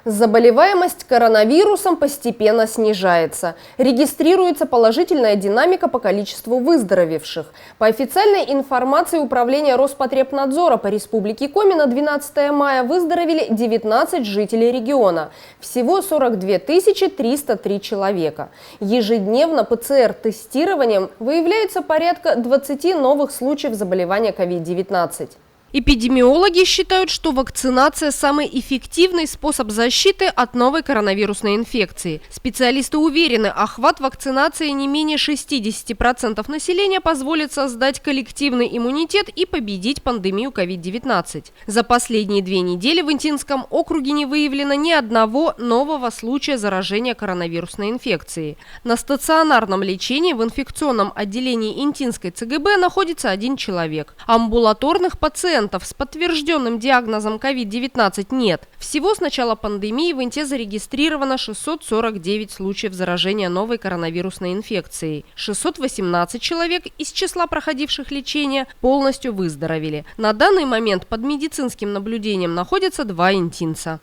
Заболеваемость коронавирусом постепенно снижается. Регистрируется положительная динамика по количеству выздоровевших. По официальной информации Управления Роспотребнадзора по Республике Коми на 12 мая выздоровели 19 жителей региона. Всего 42 303 человека. Ежедневно ПЦР-тестированием выявляется порядка 20 новых случаев заболевания COVID-19. Эпидемиологи считают, что вакцинация – самый эффективный способ защиты от новой коронавирусной инфекции. Специалисты уверены, охват вакцинации не менее 60% населения позволит создать коллективный иммунитет и победить пандемию COVID-19. За последние 2 недели в Интинском округе не выявлено ни одного нового случая заражения коронавирусной инфекцией. На стационарном лечении в инфекционном отделении Интинской ЦГБ находится 1 человек. Амбулаторных пациентов с подтвержденным диагнозом COVID-19 нет. Всего с начала пандемии в Инте зарегистрировано 649 случаев заражения новой коронавирусной инфекцией. 618 человек из числа проходивших лечение полностью выздоровели. На данный момент под медицинским наблюдением находятся 2 интинца.